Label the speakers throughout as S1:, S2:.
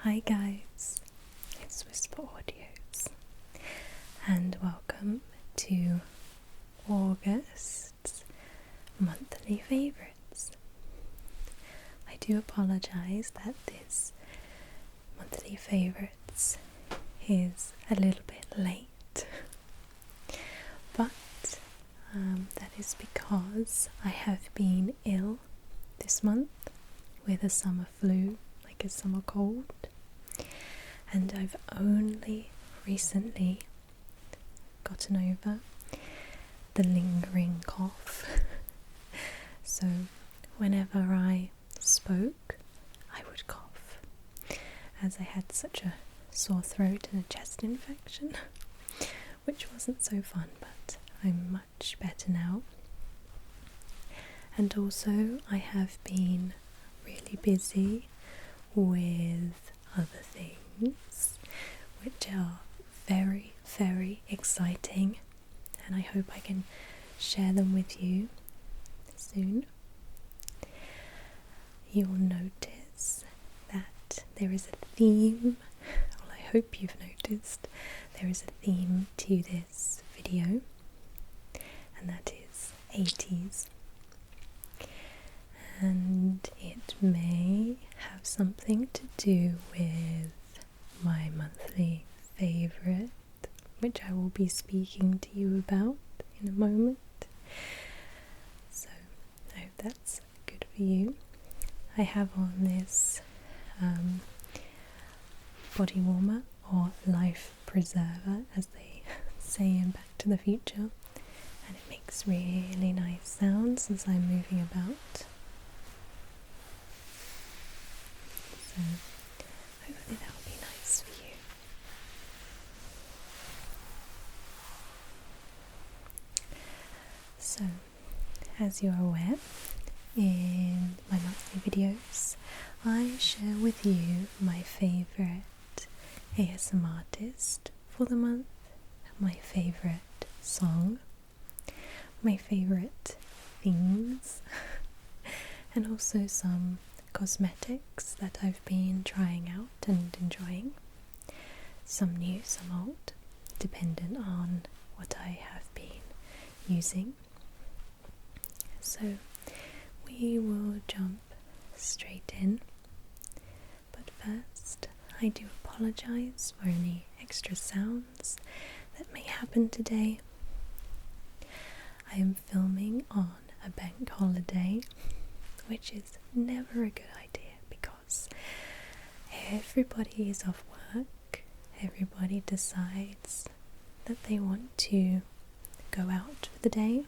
S1: Hi guys, it's WhisperAudios and welcome to August's monthly favourites. I do apologise that this monthly favourites is a little bit late, but that is because I have been ill this month with a summer flu, like a summer cold, and I've only recently gotten over the lingering cough. So whenever I spoke, I would cough, as I had such a sore throat and a chest infection, which wasn't so fun, but I'm much better now. And also I have been really busy with other things which are very, very exciting, and I hope I can share them with you soon. You'll notice that there is a theme, well, I hope you've noticed there is a theme to this video, and that is 80s. And it may have something to do with my monthly favourite, which I will be speaking to you about in a moment. So I hope that's good for you. I have on this body warmer, or life preserver as they say in Back to the Future, and it makes really nice sounds as I'm moving about. So hopefully that will be nice for you. So, as you're aware, in my monthly videos I share with you my favourite ASMRtist for the month, my favourite song, my favourite things, and also some cosmetics that I've been trying out and enjoying. Some new, some old, dependent on what I have been using. So we will jump straight in, but first I do apologise for any extra sounds that may happen today. I am filming on a bank holiday, which is never a good idea because everybody is off work, everybody decides that they want to go out for the day,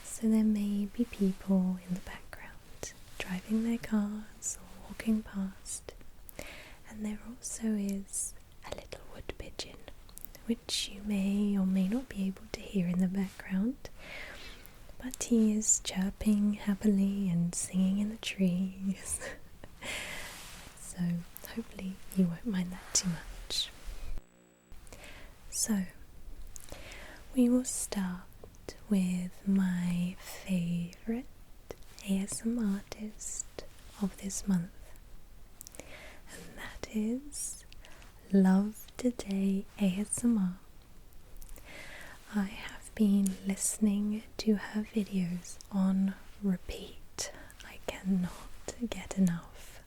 S1: so there may be people in the background driving their cars or walking past, and there also is a little wood pigeon, which you may or may not be able to hear in the background, but he is chirping happily and singing in the trees. So hopefully you won't mind that too much. So we will start with my favourite ASMRtist of this month, and that is Love Today ASMR. I have been listening to her videos on repeat. I cannot get enough.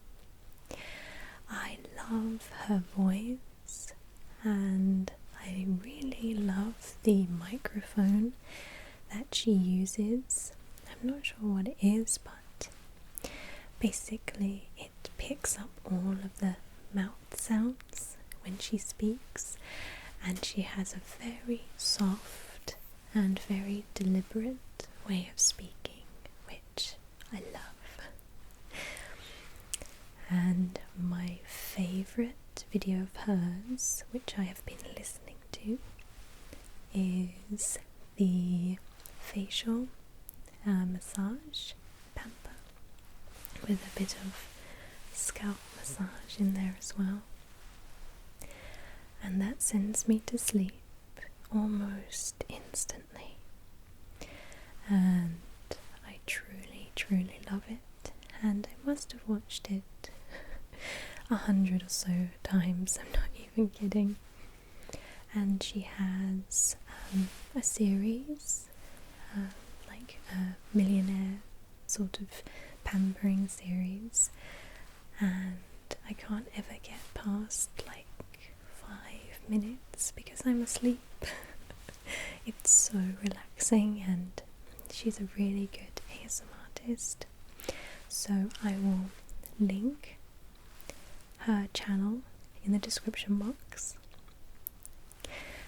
S1: I love her voice, and I really love the microphone that she uses. I'm not sure what it is, but basically it picks up all of the mouth sounds when she speaks, and she has a very soft and very deliberate way of speaking, which I love. And my favourite video of hers, which I have been listening to, is the facial massage pamper with a bit of scalp massage in there as well, and that sends me to sleep almost instantly, and I truly love it, and I must have watched it 100 or so times, I'm not even kidding. And she has a series, like a millionaire sort of pampering series, and I can't ever get past like 5 minutes because I'm asleep. It's so relaxing, and she's a really good ASMRtist. So I will link her channel in the description box.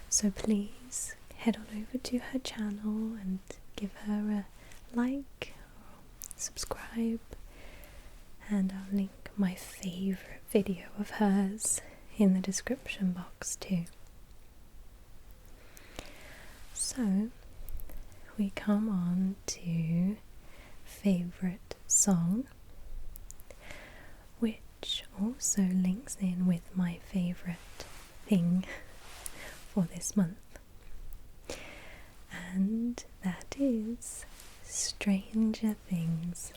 S1: So please head on over to her channel and give her a like or subscribe, and I'll link my favourite video of hers in the description box too. So we come on to favourite song, which also links in with my favourite thing for this month, and that is Stranger Things.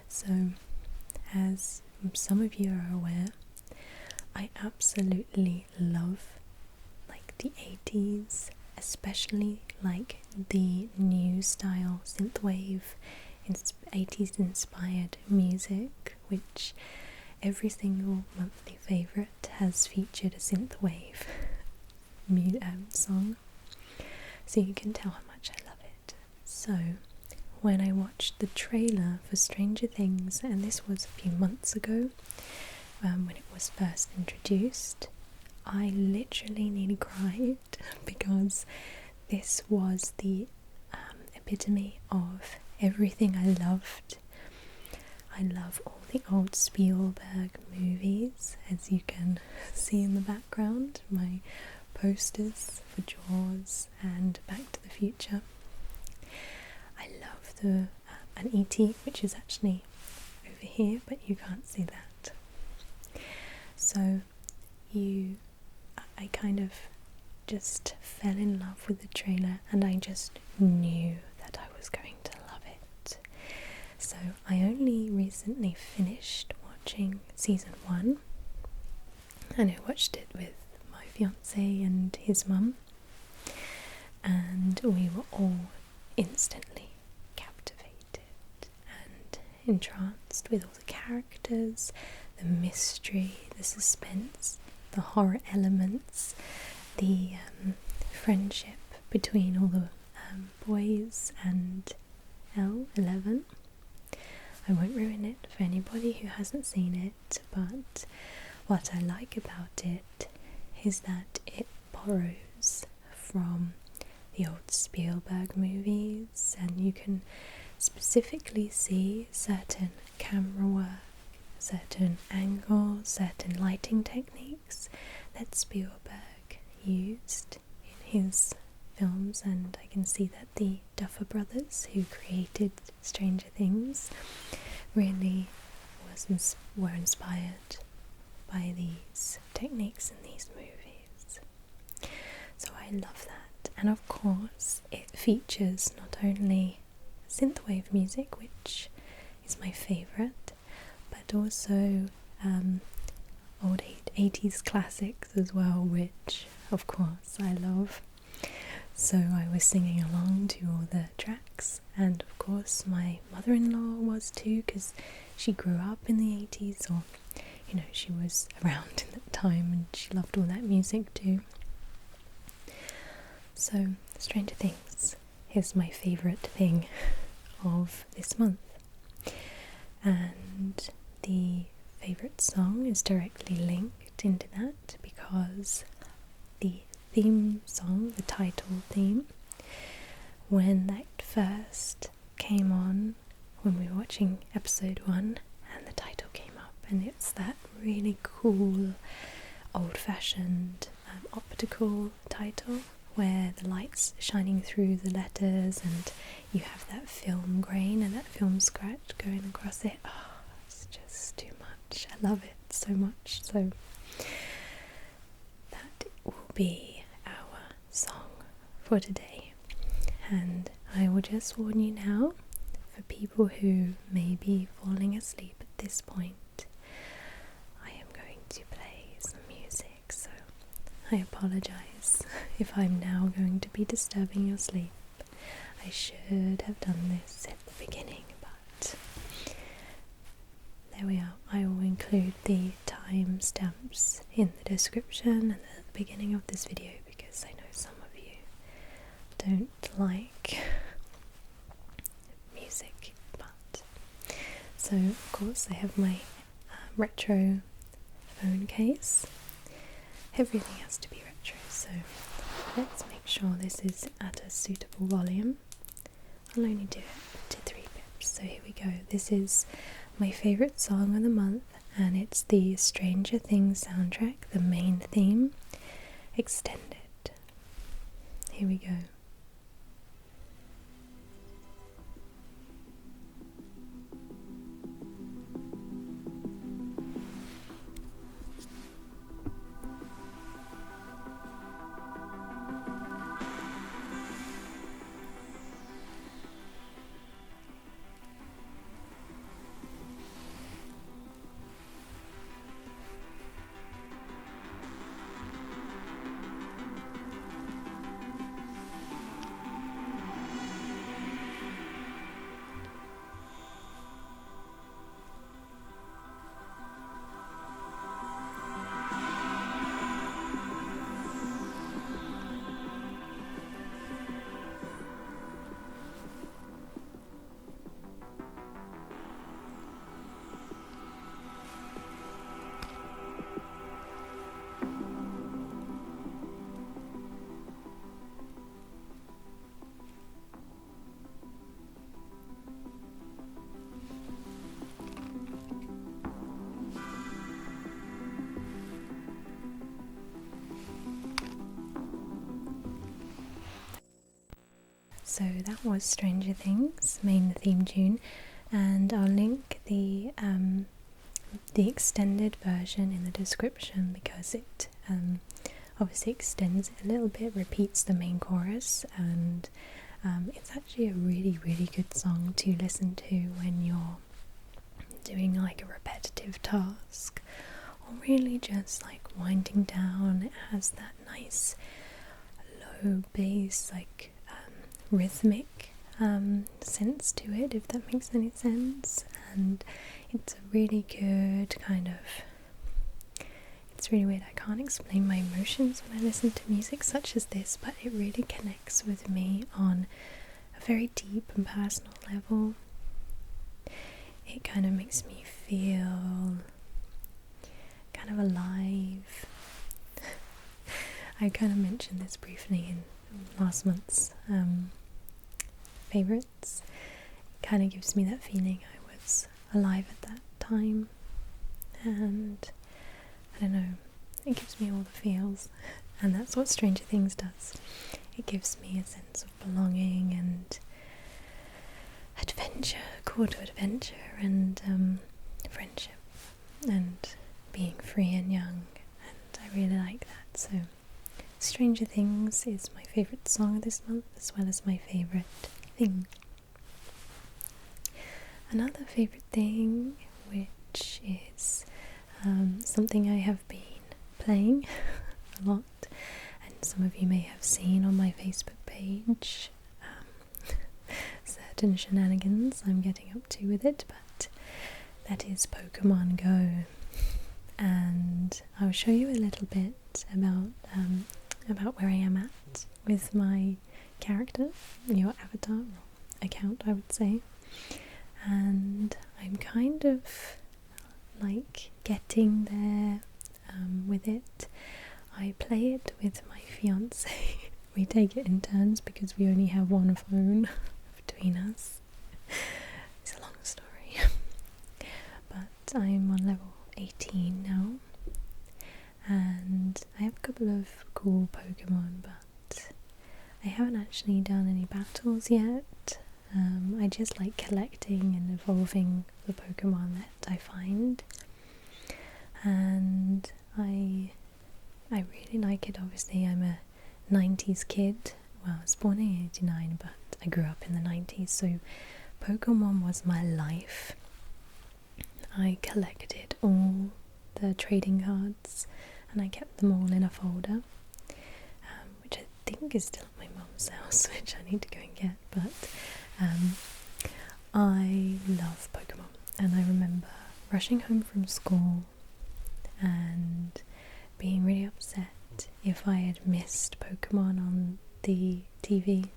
S1: So, as some of you are aware, I absolutely love like the 80s, especially like the new style synthwave 80s inspired music, which every single monthly favourite has featured a synthwave song, so you can tell how much I love it. So when I watched the trailer for Stranger Things, and this was a few months ago when it was first introduced, I literally nearly cried because this was the epitome of everything I loved. I love all the old Spielberg movies, as you can see in the background, my posters for Jaws and Back to the Future. I love an E.T., which is actually over here, but you can't see that. So I kind of just fell in love with the trailer, and I just knew that I was going to love it. So I only recently finished watching season 1, and I watched it with my fiance and his mum, and we were all instantly captivated and entranced with all the characters, the mystery, the suspense, the horror elements, the friendship between all the boys and L11. I won't ruin it for anybody who hasn't seen it, but what I like about it is that it borrows from the old Spielberg movies, and you can specifically see certain camera work, certain angles, certain lighting techniques that Spielberg used in his films, and I can see that the Duffer Brothers, who created Stranger Things, really were inspired by these techniques in these movies. So I love that, and of course it features not only synthwave music, which is my favourite, but also old 80s classics as well, which of course I love. So I was singing along to all the tracks, and of course my mother-in-law was too, because she grew up in the 80s, or she was around in that time, and she loved all that music too. So Stranger Things is my favourite thing of this month, and the favourite song is directly linked into that, because the theme song, the title theme, when that first came on, when we were watching episode 1, and the title came up, and it's that really cool old-fashioned optical title where the light's shining through the letters, and you have that film grain and that film scratch going across it. Oh, it's just too much. I love it so much. So that will be our song for today, and I will just warn you now, for people who may be falling asleep at this point, I apologise if I'm now going to be disturbing your sleep. I should have done this at the beginning, but there we are. I will include the timestamps in the description and at the beginning of this video because I know some of you don't like music. But so of course I have my retro phone case. Everything has to be retro, so let's make sure this is at a suitable volume. I'll only do it to 3 pips, so here we go. This is my favourite song of the month, and it's the Stranger Things soundtrack, the main theme, extended. Here we go. So that was Stranger Things main theme tune, and I'll link the extended version in the description because it obviously extends it a little bit, repeats the main chorus, and it's actually a really good song to listen to when you're doing like a repetitive task or really just like winding down. It has that nice low bass, like rhythmic sense to it, if that makes any sense, and it's a really good kind of, it's really weird, I can't explain my emotions when I listen to music such as this, but it really connects with me on a very deep and personal level. It kind of makes me feel kind of alive. I kind of mentioned this briefly in last month's favourites. It kind of gives me that feeling I was alive at that time, and I don't know, it gives me all the feels, and that's what Stranger Things does. It gives me a sense of belonging and adventure, call to adventure, and friendship, and being free and young, and I really like that. So Stranger Things is my favourite song of this month, as well as my favourite thing. Another favourite thing, which is something I have been playing a lot, and some of you may have seen on my Facebook page certain shenanigans I'm getting up to with it, but that is Pokemon Go, and I'll show you a little bit about where I am at with my character, your avatar or account I would say, and I'm kind of like getting there with it. I play it with my fiance. We take it in turns because we only have one phone between us. It's a long story. But I'm on level 18 now, and I have a couple of cool Pokemon, but I haven't actually done any battles yet. I just like collecting and evolving the Pokemon that I find, and I really like it. Obviously I'm a 90s kid, well I was born in 89 but I grew up in the 90s, so Pokemon was my life. I collected all the trading cards and I kept them all in a folder, think is still at my mum's house, which I need to go and get, but I love Pokemon, and I remember rushing home from school and being really upset if I had missed Pokemon on the TV.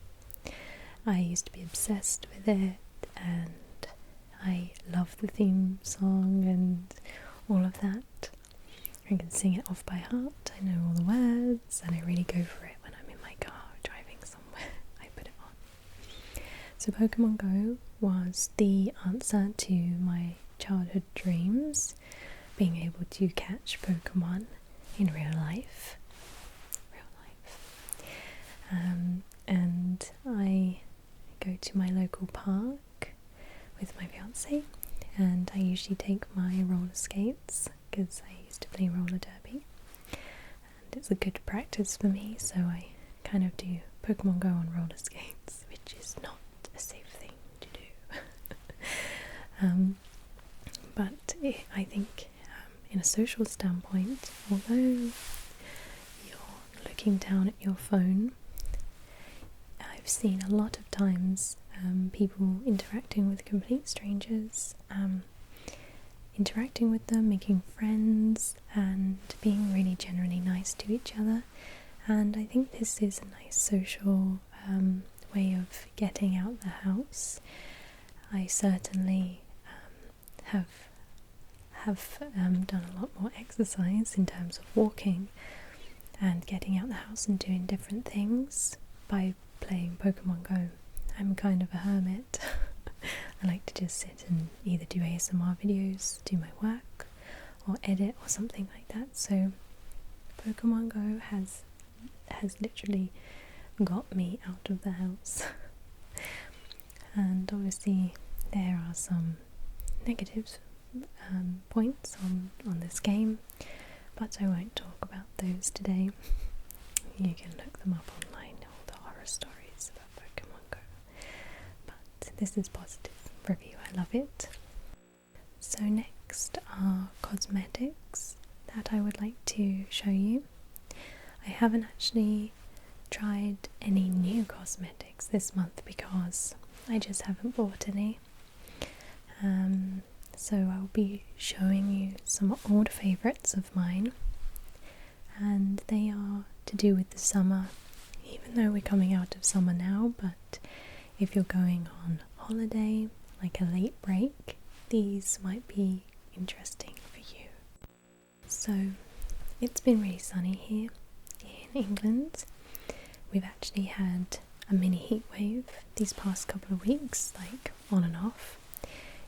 S1: I used to be obsessed with it, and I love the theme song and all of that. I can sing it off by heart, I know all the words, and I really go for it when I'm in my car driving somewhere. I put it on. So Pokemon Go was the answer to my childhood dreams, being able to catch Pokemon in real life. And I go to my local park with my fiance, and I usually take my roller skates because I used to play roller derby, and it's a good practice for me, so I kind of do Pokemon Go on roller skates, which is not a safe thing to do. But I think in a social standpoint, although you're looking down at your phone, I've seen a lot of times people interacting with complete strangers, interacting with them, making friends, and being really generally nice to each other. And I think this is a nice social way of getting out the house. I certainly have done a lot more exercise in terms of walking and getting out the house and doing different things by playing Pokemon Go. I'm kind of a hermit. I like to just sit and either do ASMR videos, do my work, or edit or something like that. So Pokemon Go has literally got me out of the house. And obviously there are some negatives points on this game, but I won't talk about those today. You can look them up online, all the horror stories about Pokemon Go. But this is positive review, I love it. So next are cosmetics that I would like to show you. I haven't actually tried any new cosmetics this month because I just haven't bought any. So I'll be showing you some old favourites of mine, and they are to do with the summer, even though we're coming out of summer now. But if you're going on holiday, like a late break, these might be interesting for you. So it's been really sunny here in England. We've actually had a mini heat wave these past couple of weeks, like on and off.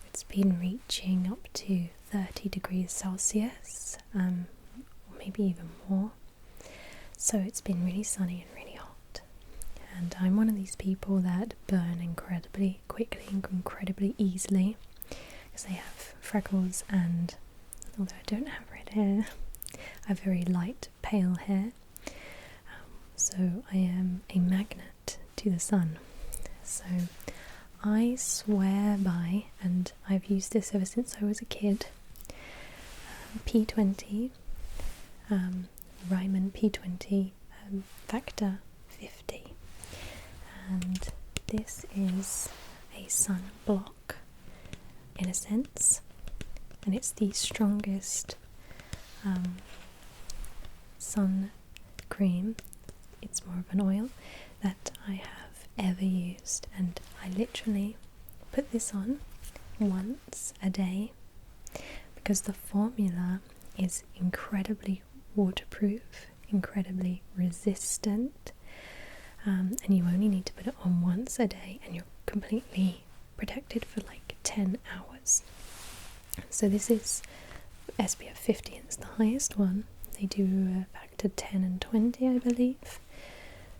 S1: It's been reaching up to 30 degrees Celsius, or maybe even more. So it's been really sunny and really hot. And I'm one of these people that burn incredibly quickly and incredibly easily because I have freckles, and although I don't have red hair, I have very light pale hair. So I am a magnet to the sun. So I swear by, and I've used this ever since I was a kid, P20, Ryman P20 Factor 50, and this is a sun block in a sense, and it's the strongest sun cream. It's more of an oil that I have ever used, and I literally put this on once a day because the formula is incredibly waterproof, incredibly resistant, and you only need to put it on once a day and you're completely protected for like 10 hours. So this is SPF 50 and it's the highest one. They do a factor 10 and 20, I believe.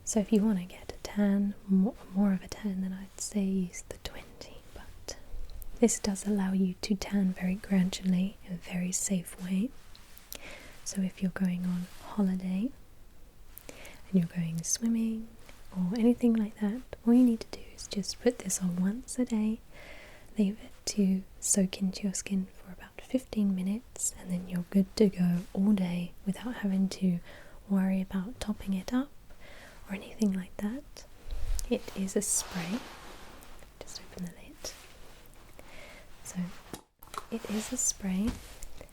S1: So if you want to get a tan, more of a tan, then I'd say use the 20. But this does allow you to tan very gradually in a very safe way. So if you're going on holiday and you're going swimming or anything like that, all you need to do is just put this on once a day, leave it to soak into your skin for about 15 minutes, and then you're good to go all day without having to worry about topping it up or anything like that. It is a spray. Just open the lid. So it is a spray,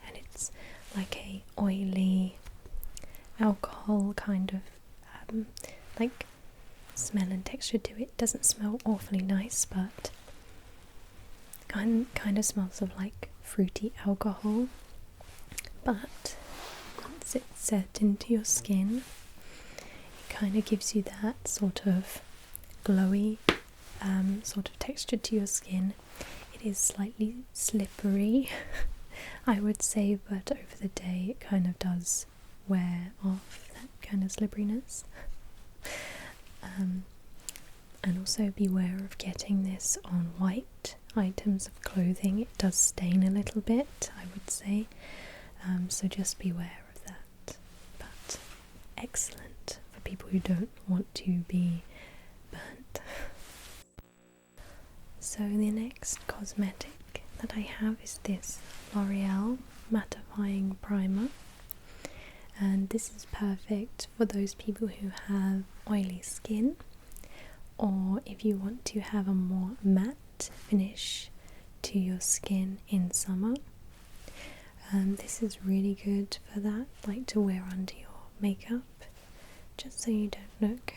S1: and it's like a oily alcohol kind of like smell and texture to it. Doesn't smell awfully nice, but kind of smells of like fruity alcohol. But once it's set into your skin, it kind of gives you that sort of glowy sort of texture to your skin. It is slightly slippery I would say, but over the day it kind of does wear off that kind of slipperiness. And also beware of getting this on white items of clothing. It does stain a little bit, I would say, so just beware of that. But excellent for people who don't want to be burnt. So the next cosmetic that I have is this L'Oreal mattifying primer, and this is perfect for those people who have oily skin, or if you want to have a more matte finish to your skin in summer. This is really good for that, like to wear under your makeup, just so you don't look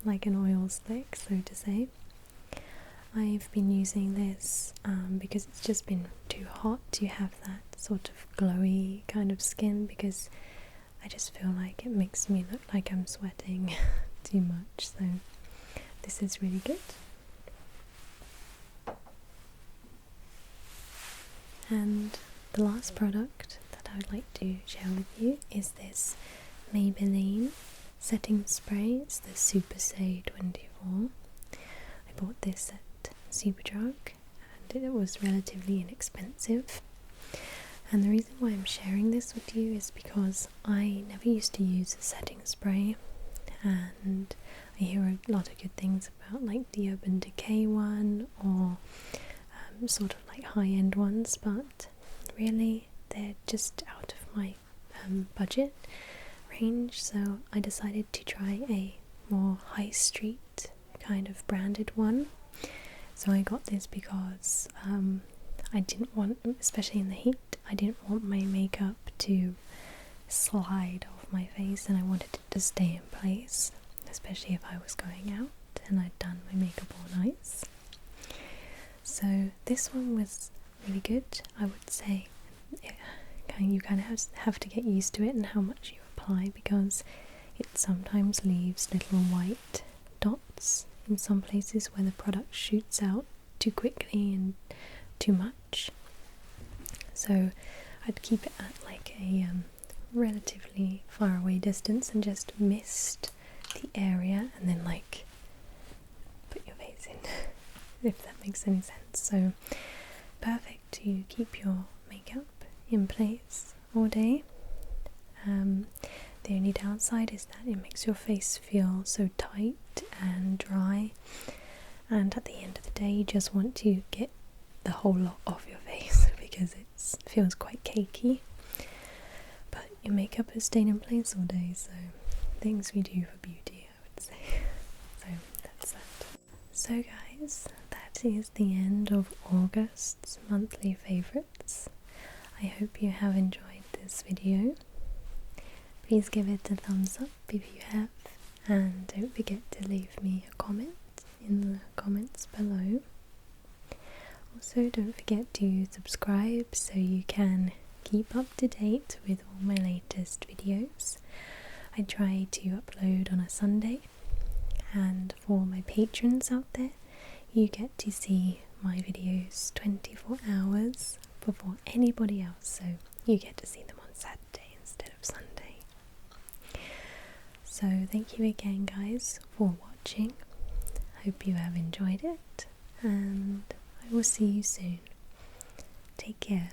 S1: like an oil slick, so to say. I've been using this because it's just been too hot to have that sort of glowy kind of skin, because I just feel like it makes me look like I'm sweating too much, so this is really good. And the last product that I would like to share with you is this Maybelline setting spray. It's the Super Stay 24. I bought this at Superdrug and it was relatively inexpensive. And the reason why I'm sharing this with you is because I never used to use a setting spray, and I hear a lot of good things about like the Urban Decay one, or sort of like high-end ones, but really they're just out of my budget range, so I decided to try a more high street kind of branded one. So I got this because I didn't want, especially in the heat, I didn't want my makeup to slide off my face, and I wanted it to stay in place, especially if I was going out and I'd done my makeup all night. So this one was really good, I would say. You kind of have to get used to it and how much you apply, because it sometimes leaves little white dots in some places where the product shoots out too quickly and too much. So I'd keep it at like a relatively far away distance and just mist the area and then like put your face in, if that makes any sense. So perfect to keep your makeup in place all day. The only downside is that it makes your face feel so tight and dry, and at the end of the day you just want to get the whole lot off your face because it feels quite cakey. But your makeup is staying in place all day, so things we do for beauty, I would say. So that's that. So guys, that is the end of August's monthly favourites. I hope you have enjoyed this video. Please give it a thumbs up if you have, and don't forget to leave me a comment in the comments below. Also, don't forget to subscribe so you can keep up to date with all my latest videos. I try to upload on a Sunday, and for my patrons out there, you get to see my videos 24 hours before anybody else, so you get to see them on Saturday instead of Sunday. So thank you again guys for watching. Hope you have enjoyed it, and I will see you soon. Take care.